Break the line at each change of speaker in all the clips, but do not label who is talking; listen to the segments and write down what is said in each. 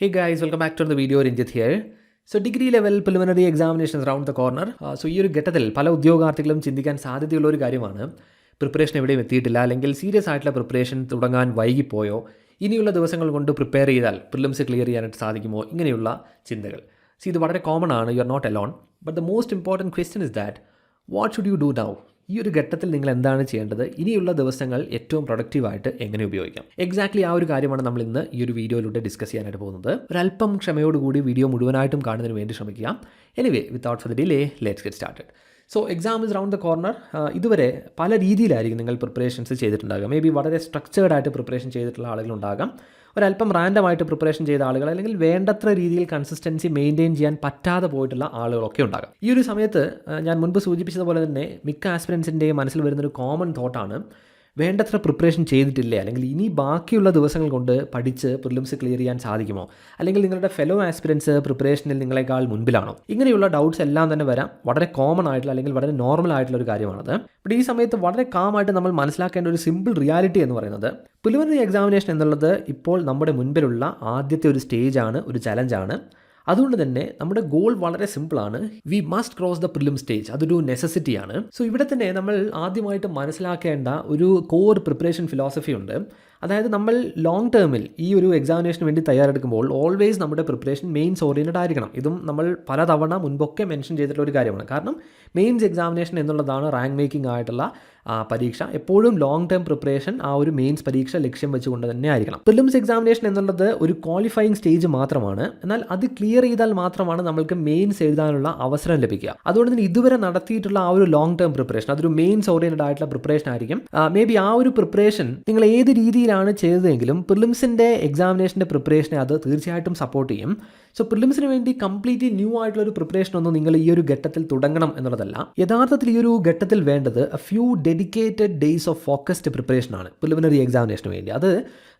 Hey guys, welcome back to the video. Ranjit here. So degree level preliminary examinations round the corner. So ഈ ഒരു ഘട്ടത്തിൽ പല ഉദ്യോഗാർത്ഥികളും ചിന്തിക്കാൻ സാധ്യതയുള്ള ഒരു കാര്യമാണ് പ്രിപ്പറേഷൻ എവിടെയും എത്തിയിട്ടില്ല, അല്ലെങ്കിൽ സീരിയസ് ആയിട്ടുള്ള പ്രിപ്പറേഷൻ തുടങ്ങാൻ വൈകിപ്പോയോ, ഇനിയുള്ള ദിവസങ്ങൾ കൊണ്ട് പ്രിപ്പയർ ചെയ്താൽ പ്രിലിംസ് ക്ലിയർ ചെയ്യാനായിട്ട് സാധിക്കുമോ, ഇങ്ങനെയുള്ള ചിന്തകൾ. ഇത് വളരെ കോമൺ ആണ്. You are not alone. But the most important question is that what should you do now? ഈ ഒരു ഘട്ടത്തിൽ നിങ്ങൾ എന്താണ് ചെയ്യേണ്ടത്? ഇനിയുള്ള ദിവസങ്ങൾ ഏറ്റവും പ്രൊഡക്റ്റീവായിട്ട് എങ്ങനെ ഉപയോഗിക്കാം? എക്സാക്ട്ലി ആ ഒരു കാര്യമാണ് നമ്മൾ ഇന്ന് ഈ ഒരു വീഡിയോയിലൂടെ ഡിസ്കസ് ചെയ്യാനായിട്ട് പോകുന്നത്. ഒരല്പം ക്ഷമയോടുകൂടി വീഡിയോ മുഴുവനായിട്ടും കാണുന്നതിന് വേണ്ടി ശ്രമിക്കുക. Anyway, without further delay, let's get started. So exam is round the corner. ഇതുവരെ പല രീതിയിലായിരിക്കും നിങ്ങൾ പ്രിപ്പറേഷൻസ് ചെയ്തിട്ടുണ്ടാകുക. മേ ബി വളരെ സ്ട്രക്ചേർഡ് ആയിട്ട് പ്രിപ്പറേഷൻ ചെയ്തിട്ടുള്ള ആളുകളുണ്ടാകാം, ഒരല്പം റാൻഡമായിട്ട് പ്രിപ്പറേഷൻ ചെയ്ത ആളുകൾ, അല്ലെങ്കിൽ വേണ്ടത്ര രീതിയിൽ കൺസിസ്റ്റൻസി മെയിൻറ്റെയിൻ ചെയ്യാൻ പറ്റാതെ പോയിട്ടുള്ള ആളുകളൊക്കെ ഉണ്ടാകാം. ഈ ഒരു സമയത്ത് ഞാൻ മുൻപ് സൂചിപ്പിച്ചതുപോലെ തന്നെ മിക്ക ആസ്പിരൻസിൻ്റെയും മനസ്സിൽ വരുന്നൊരു കോമൺ തോട്ടാണ്, വേണ്ടത്ര പ്രിപ്പറേഷൻ ചെയ്തിട്ടില്ലേ, അല്ലെങ്കിൽ ഇനി ബാക്കിയുള്ള ദിവസങ്ങൾ കൊണ്ട് പഠിച്ച് പ്രിലിംസ് ക്ലിയർ ചെയ്യാൻ സാധിക്കുമോ, അല്ലെങ്കിൽ നിങ്ങളുടെ ഫെലോ ആസ്പിരൻസ് പ്രിപ്പറേഷനിൽ നിങ്ങളെക്കാൾ മുൻപിലാണോ? ഇങ്ങനെയുള്ള ഡൗട്ട്സ് എല്ലാം തന്നെ വരാം. വളരെ കോമൺ ആയിട്ടുള്ള, അല്ലെങ്കിൽ വളരെ നോർമൽ ആയിട്ടുള്ള ഒരു കാര്യമാണത്. ബട്ട് ഈ സമയത്ത് വളരെ കാമായിട്ട് നമ്മൾ മനസ്സിലാക്കേണ്ട ഒരു സിമ്പിൾ റിയാലിറ്റി എന്ന് പറയുന്നത്, പ്രിലിമിനറി എക്സാമിനേഷൻ എന്നുള്ളത് ഇപ്പോൾ നമ്മുടെ മുൻപിലുള്ള ആദ്യത്തെ ഒരു സ്റ്റേജാണ്, ഒരു ചലഞ്ചാണ്. അതുകൊണ്ട് തന്നെ നമ്മുടെ ഗോൾ വളരെ സിമ്പിളാണ്. We must cross the prelim stage. അതൊരു നെസസിറ്റിയാണ്. സോ ഇവിടെ തന്നെ നമ്മൾ ആദ്യമായിട്ട് മനസ്സിലാക്കേണ്ട ഒരു കോർ പ്രിപ്പറേഷൻ ഫിലോസഫി ഉണ്ട്. അതായത് നമ്മൾ ലോങ് ടേമിൽ ഈ ഒരു എക്സാമിനേഷന് വേണ്ടി തയ്യാറെടുക്കുമ്പോൾ ഓൾവേസ് നമ്മുടെ പ്രിപ്പറേഷൻ മെയിൻസ് ഓറിയൻറ്റഡ് ആയിരിക്കണം. ഇതും നമ്മൾ പലതവണ മുൻപൊക്കെ മെൻഷൻ ചെയ്തിട്ടുള്ള ഒരു കാര്യമാണ്. കാരണം മെയിൻസ് എക്സാമിനേഷൻ എന്നുള്ളതാണ് റാങ്ക് മേക്കിംഗ് ആയിട്ടുള്ള പരീക്ഷ. എപ്പോഴും ലോങ് ടേം പ്രിപ്പറേഷൻ ആ ഒരു മെയിൻസ് പരീക്ഷ ലക്ഷ്യം വെച്ചുകൊണ്ട് തന്നെ ആയിരിക്കണം. പ്രിലിംസ് എക്സാമിനേഷൻ എന്നുള്ളത് ഒരു ക്വാളിഫയിങ് സ്റ്റേജ് മാത്രമാണ്. എന്നാൽ അത് ക്ലിയർ ചെയ്താൽ മാത്രമാണ് നമ്മൾക്ക് മെയിൻസ് എഴുതാനുള്ള അവസരം ലഭിക്കുക. അതുകൊണ്ട് തന്നെ ഇതുവരെ നടത്തിയിട്ടുള്ള ആ ഒരു ലോങ് ടേം പ്രിപ്പറേഷൻ, അതൊരു മെയിൻസ് ഓറിയൻറ്റഡ് ആയിട്ടുള്ള പ്രിപ്പറേഷൻ ആയിരിക്കും. മേ ബി ആ ഒരു പ്രിപ്പറേഷൻ നിങ്ങൾ ഏത് രീതിയിലാണ് ചെയ്തതെങ്കിലും പ്രിലിംസിൻ്റെ എക്സാമിനേഷൻ്റെ പ്രിപ്പറേഷനെ അത് തീർച്ചയായിട്ടും സപ്പോർട്ട് ചെയ്യും. സോ പ്രിലിംസിന് വേണ്ടി കംപ്ലീറ്റ്ലി ന്യൂ ആയിട്ടുള്ള ഒരു പ്രിപ്പറേഷൻ ഒന്നും നിങ്ങൾ ഈ ഒരു ഘട്ടത്തിൽ തുടങ്ങണം എന്നുള്ളതല്ല. യഥാർത്ഥത്തിൽ ഈ ഒരു ഘട്ടത്തിൽ വേണ്ടത് few dedicated days of focused preparation ആണ് പ്രിലിമിനറി എക്സാമിനേഷന് വേണ്ടി. അത്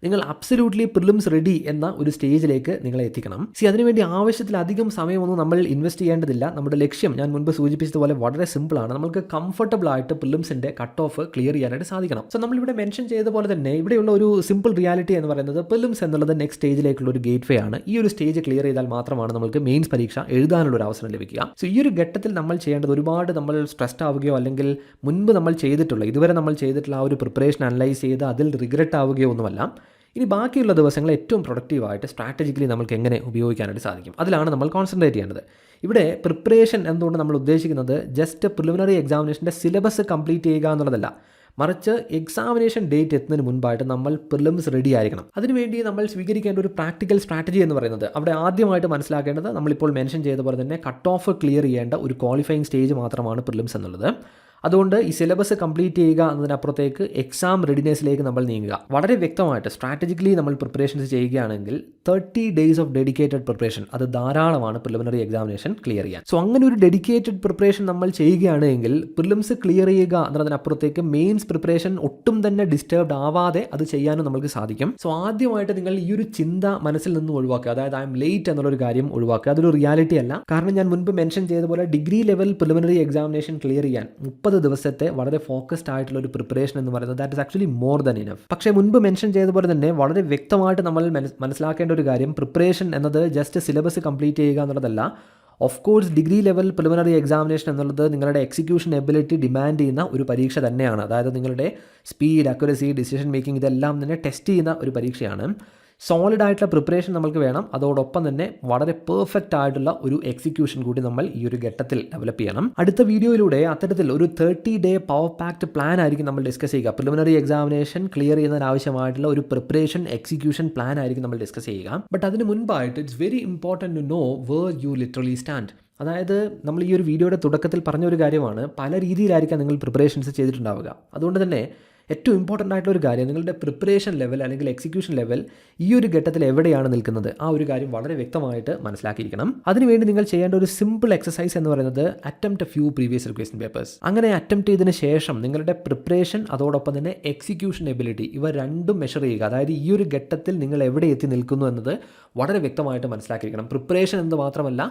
നിങ്ങൾ അബ്സല്യൂട്ട്ലി പ്രിലിംസ് റെഡി എന്ന ഒരു സ്റ്റേജിലേക്ക് നിങ്ങളെ എത്തിക്കണം. അതിനുവേണ്ടി ആവശ്യത്തിലധികം സമയമൊന്നും നമ്മൾ ഇൻവെസ്റ്റ് ചെയ്യേണ്ടതില്ല. നമ്മുടെ ലക്ഷ്യം ഞാൻ മുൻപ് സൂചിപ്പിച്ചതുപോലെ വളരെ സിമ്പിളാണ്. നമുക്ക് കംഫർട്ടബിൾ ആയിട്ട് പ്രിലിംസിൻ്റെ കട്ട് ഓഫ് ക്ലിയർ ചെയ്യാനായിട്ട് സാധിക്കണം. സോ നമ്മളിവിടെ മെൻഷൻ ചെയ്ത പോലെ തന്നെ ഇവിടെയുള്ള ഒരു സിമ്പിൾ റിയാലിറ്റി എന്ന് പറയുന്നത്, പ്രിലിംസ് എന്നുള്ളത് നെക്സ്റ്റ് സ്റ്റേജിലേക്കുള്ള ഒരു ഗേറ്റ് വേ ആണ്. ഈ ഒരു സ്റ്റേജ് ക്ലിയർ ചെയ്താൽ മാത്രമാണ് നമുക്ക് മെയിൻസ് പരീക്ഷ എഴുതാനുള്ള ഒരു അവസരം ലഭിക്കുക. സോ ഈ ഒരു ഘട്ടത്തിൽ നമ്മൾ ചെയ്യേണ്ടത്, ഒരുപാട് നമ്മൾ സ്ട്രെസ്ഡ് ആവുകയോ അല്ലെങ്കിൽ മുൻപ് നമ്മൾ ഇതുവരെ നമ്മൾ ചെയ്തിട്ടുള്ള ആ ഒരു പ്രിപ്പറേഷൻ അനലൈസ് ചെയ്ത് അതിൽ റിഗ്രറ്റ് ആവുകയോ ഒന്നുമല്ല. ഇനി ബാക്കിയുള്ള ദിവസങ്ങൾ ഏറ്റവും പ്രൊഡക്റ്റീവായിട്ട് സ്ട്രാറ്റജിക്കലി നമുക്ക് എങ്ങനെ ഉപയോഗിക്കാനായിട്ട് സാധിക്കും, അതിലാണ് നമ്മൾ കോൺസെൻട്രേറ്റ് ചെയ്യേണ്ടത്. ഇവിടെ പ്രിപ്പറേഷൻ എന്തുകൊണ്ട് നമ്മൾ ഉദ്ദേശിക്കുന്നത് ജസ്റ്റ് പ്രിലിമിനറി എക്സാമിനേഷൻ്റെ സിലബസ് കംപ്ലീറ്റ് ചെയ്യുക എന്നുള്ളതല്ല, മറിച്ച് എക്സാമിനേഷൻ ഡേറ്റ് എത്തുന്നതിന് മുൻപായിട്ട് നമ്മൾ പ്രിലിംസ് റെഡി ആയിരിക്കണം. അതിനുവേണ്ടി നമ്മൾ സ്വീകരിക്കേണ്ട ഒരു പ്രാക്ടിക്കൽ സ്ട്രാറ്റജി എന്ന് പറയുന്നത്, അവിടെ ആദ്യമായിട്ട് മനസ്സിലാക്കേണ്ടത് നമ്മളിപ്പോൾ മെൻഷൻ ചെയ്ത പോലെ തന്നെ കട്ട് ഓഫ് ക്ലിയർ ചെയ്യേണ്ട ഒരു ക്വാളിഫയിങ് സ്റ്റേജ് മാത്രമാണ് പ്രിലിംസ് എന്നുള്ളത്. അതുകൊണ്ട് ഈ സിലബസ് കംപ്ലീറ്റ് ചെയ്യുക എന്നതിനപ്പുറത്തേക്ക് എക്സാം റെഡിനെസ്സിലേക്ക് നമ്മൾ നീങ്ങുക. വളരെ വ്യക്തമായിട്ട് സ്ട്രാറ്റജിക്കലി നമ്മൾ പ്രിപ്പറേഷൻസ് ചെയ്യുകയാണെങ്കിൽ 30 ഡേയ്സ് ഓഫ് ഡെഡിക്കേറ്റഡ് പ്രിപ്പറേഷൻ അത് ധാരാളമാണ് പ്രിലിമിനറി എക്സാമിനേഷൻ ക്ലിയർ ചെയ്യാൻ. സോ അങ്ങനെ ഒരു ഡെഡിക്കേറ്റഡ് പ്രിപ്പറേഷൻ നമ്മൾ ചെയ്യുകയാണെങ്കിൽ പ്രിലിംസ് ക്ലിയർ ചെയ്യുക എന്നതിനപ്പുറത്തേക്ക് മെയിൻസ് പ്രിപ്പറേഷൻ ഒട്ടും തന്നെ ഡിസ്റ്റർബ്ഡ് ആവാതെ അത് ചെയ്യാനും നമുക്ക് സാധിക്കും. സോ ആദ്യമായിട്ട് നിങ്ങൾ ഈ ഒരു ചിന്ത മനസ്സിൽ നിന്നും ഒഴിവാക്കുക. അതായത് ഐ എം ലേറ്റ് എന്നുള്ളൊരു കാര്യം ഒഴിവാക്കുക. അതൊരു റിയാലിറ്റി അല്ല. കാരണം ഞാൻ മുൻപ് മെൻഷൻ ചെയ്ത പോലെ degree level preliminary examination clear ചെയ്യാൻ 30 ദിവസത്തെ വളരെ ഫോക്കസ്ഡ് ആയിട്ടുള്ള ഒരു പ്രിപ്പറേഷൻ എന്ന് പറയുന്നത് that is actually more than enough. പക്ഷേ മുൻപ് മെൻഷൻ ചെയ്തപോലെ തന്നെ വളരെ വ്യക്തമായിട്ട് നമ്മൾ മനസ്സിലാക്കേണ്ട ഒരു കാര്യം, പ്രിപ്പറേഷൻ എന്നത് ജസ്റ്റ് സിലബസ് കംപ്ലീറ്റ് ചെയ്യുക എന്നുള്ളതല്ല. Of course degree level preliminary examination എന്നുള്ളത് നിങ്ങളുടെ എക്സിക്യൂഷൻ എബിലിറ്റി ഡിമാൻഡ് ചെയ്യുന്ന ഒരു പരീക്ഷ തന്നെയാണ്. അതായത് നിങ്ങളുടെ സ്പീഡ്, അക്യുറസി, ഡിസിഷൻ മേക്കിംഗ് ഇതെല്ലാം തന്നെ ടെസ്റ്റ് ചെയ്യുന്ന ഒരു പരീക്ഷയാണ്. സോളിഡ് ആയിട്ടുള്ള പ്രിപ്പറേഷൻ നമ്മൾക്ക് വേണം. അതോടൊപ്പം തന്നെ വളരെ പെർഫെക്റ്റ് ആയിട്ടുള്ള ഒരു എക്സിക്യൂഷൻ കൂടി നമ്മൾ ഈ ഒരു ഘട്ടത്തിൽ ഡെവലപ്പ് ചെയ്യണം. അടുത്ത വീഡിയോയിലൂടെ അത്തരത്തിൽ ഒരു 30 ഡേ പവർ പാക്ഡ് പ്ലാൻ ആയിരിക്കും നമ്മൾ ഡിസ്കസ് ചെയ്യുക. പ്രിലിമിനറി എക്സാമിനേഷൻ ക്ലിയർ ചെയ്യുന്നതിനാവശ്യമായിട്ടുള്ള ഒരു പ്രിപ്പറേഷൻ എക്സിക്യൂഷൻ പ്ലാൻ ആയിരിക്കും നമ്മൾ ഡിസ്കസ് ചെയ്യുക. ബട്ട് അതിന് മുൻപായിട്ട് it's very important to know where you literally stand. അതായത് നമ്മൾ ഈ ഒരു വീഡിയോയുടെ തുടക്കത്തിൽ പറഞ്ഞ ഒരു കാര്യമാണ്, പല രീതിയിലായിരിക്കാം നിങ്ങൾ പ്രിപ്പറേഷൻസ് ചെയ്തിട്ടുണ്ടാവുക. അതുകൊണ്ട് തന്നെ ഏറ്റവും ഇമ്പോർട്ടൻ്റ് ആയിട്ടുള്ള ഒരു കാര്യം, നിങ്ങളുടെ പ്രിപ്പറേഷൻ ലെവൽ അല്ലെങ്കിൽ എക്സിക്യൂഷൻ ലെവൽ ഈ ഒരു ഘട്ടത്തിൽ എവിടെയാണ് നിൽക്കുന്നത്, ആ ഒരു കാര്യം വളരെ വ്യക്തമായിട്ട് മനസ്സിലാക്കിയിരിക്കണം. അതിനുവേണ്ടി നിങ്ങൾ ചെയ്യേണ്ട ഒരു സിമ്പിൾ എക്സസൈസ് എന്ന് പറയുന്നത് attempt A few previous question papers. അങ്ങനെ അറ്റംപ്റ്റ് ചെയ്തതിന് ശേഷം നിങ്ങളുടെ പ്രിപ്പറേഷൻ അതോടൊപ്പം തന്നെ എക്സിക്യൂഷൻ എബിലിറ്റി ഇവ രണ്ടും മെഷർ ചെയ്യുക. അതായത് ഈ ഒരു ഘട്ടത്തിൽ നിങ്ങൾ എവിടെ എത്തി നിൽക്കുന്നു എന്നത് വളരെ വ്യക്തമായിട്ട് മനസ്സിലാക്കിയിരിക്കണം. പ്രിപ്പറേഷൻ എന്ന് മാത്രമല്ല,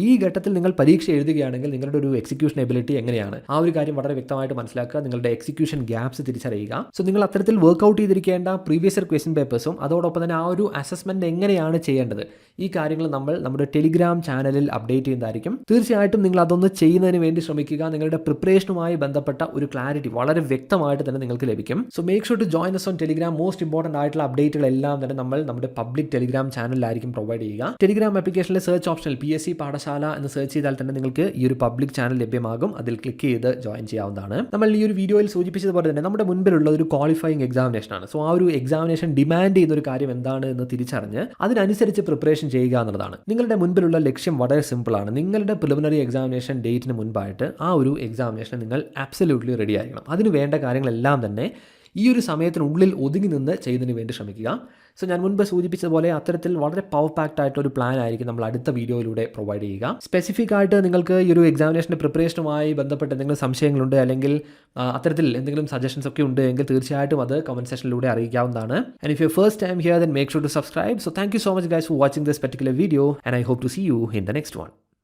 ഈ ഘട്ടത്തിൽ നിങ്ങൾ പരീക്ഷ എഴുതുകയാണെങ്കിൽ നിങ്ങളുടെ ഒരു എക്സിക്യൂഷൻ എബിലിറ്റി എങ്ങനെയാണ്, ആ ഒരു കാര്യം വളരെ വ്യക്തമായിട്ട് മനസ്സിലാക്കുക. നിങ്ങളുടെ എക്സിക്യൂഷൻ ഗ്യാപ്സ് തിരിച്ചറിയുക. സോ നിങ്ങൾ അത്തരത്തിൽ വർക്ക്ഔട്ട് ചെയ്തിരിക്കേണ്ട പ്രീവിയസ് ക്വസ്റ്റ്യൻ പേപ്പേഴ്സും അതോടൊപ്പം തന്നെ ആ ഒരു അസസ്മെൻറ്റ് എങ്ങനെയാണ് ചെയ്യേണ്ടത്, ഈ കാര്യങ്ങൾ നമ്മൾ നമ്മുടെ ടെലിഗ്രാം ചാനലിൽ അപ്ഡേറ്റ് ചെയ്യുന്നതായിരിക്കും. തീർച്ചയായിട്ടും നിങ്ങൾ അതൊന്ന് ചെയ്യുന്നതിന് വേണ്ടി ശ്രമിക്കുക. നിങ്ങളുടെ പ്രിപ്പറേഷനുമായി ബന്ധപ്പെട്ട ഒരു ക്ലാരിറ്റി വളരെ വ്യക്തമായിട്ട് തന്നെ നിങ്ങൾക്ക് ലഭിക്കും. So make sure to join us on Telegram. Most important ആയിട്ടുള്ള അപ്ഡേറ്റുകളെല്ലാം തന്നെ നമ്മൾ നമ്മുടെ പബ്ലിക് ടെലിഗ്രാം ചാനലിലായിരിക്കും പ്രൊവൈഡ് ചെയ്യുക. ടെലിഗ്രാം ആപ്ലിക്കേഷനിലെ സെർച്ച് ഓപ്ഷനിൽ PSC പാഠശാല എന്ന് സെർച്ച് ചെയ്താൽ തന്നെ നിങ്ങൾക്ക് ഈ ഒരു പബ്ലിക് ചാനൽ ലഭ്യമാകും. അതിൽ ക്ലിക്ക് ചെയ്ത് ജോയിൻ ചെയ്യാവുന്നതാണ്. നമ്മൾ ഈ ഒരു വീഡിയോയിൽ സൂചിപ്പിച്ചതുപോലെ തന്നെ നമ്മുടെ മുൻപിലുള്ള ഒരു ക്വാളിഫയിങ് എക്സാമിനേഷൻ ആണ്. സോ ആ ഒരു എക്സാമിനേഷൻ ഡിമാൻഡ് ചെയ്യുന്ന ഒരു കാര്യം എന്താണ് എന്ന് തിരിച്ചറിഞ്ഞ് അതിനനുസരിച്ച് പ്രിപ്പറേഷൻ ചെയ്യുക എന്നുള്ളതാണ്. നിങ്ങളുടെ മുൻപിലുള്ള ലക്ഷ്യം വളരെ സിമ്പിളാണ്. നിങ്ങളുടെ പ്രിലിമിനറി എക്സാമിനേഷൻ ഡേറ്റിന് മുൻപായിട്ട് ആ ഒരു എക്സാമിനേഷൻ നിങ്ങൾ ആബ്സല്യൂട്ട്ലി റെഡി ആയിരിക്കണം. അതിന് വേണ്ട കാര്യങ്ങളെല്ലാം തന്നെ ഈ ഒരു സമയത്തിനുള്ളിൽ ഒതുങ്ങി നിന്ന് ചെയ്യുന്നതിന് വേണ്ടി ശ്രമിക്കുക. സോ ഞാൻ മുൻപ് സൂചിപ്പിച്ചതുപോലെ അത്തരത്തിൽ വളരെ പവർ പാക്ഡ് ആയിട്ടുള്ള ഒരു പ്ലാൻ ആയിരിക്കും നമ്മൾ അടുത്ത വീഡിയോയിലൂടെ പ്രൊവൈഡ് ചെയ്യുക. സ്പെസിഫിക് ആയിട്ട് നിങ്ങൾക്ക് ഈ ഒരു എക്സാമിനേഷൻ്റെ പ്രിപ്പറേഷനുമായി ബന്ധപ്പെട്ട് എന്തെങ്കിലും സംശയങ്ങളുണ്ട് അല്ലെങ്കിൽ അത്തരത്തിൽ എന്തെങ്കിലും സജഷൻസ് ഒക്കെ ഉണ്ട് എങ്കിൽ തീർച്ചയായിട്ടും അത് കമൻറ്റ് സെക്ഷനിലൂടെ അറിയിക്കാവുന്നതാണ്. And if you first time here then make sure to subscribe. So thank you so much guys for watching this particular video and I hope to see you in the next one.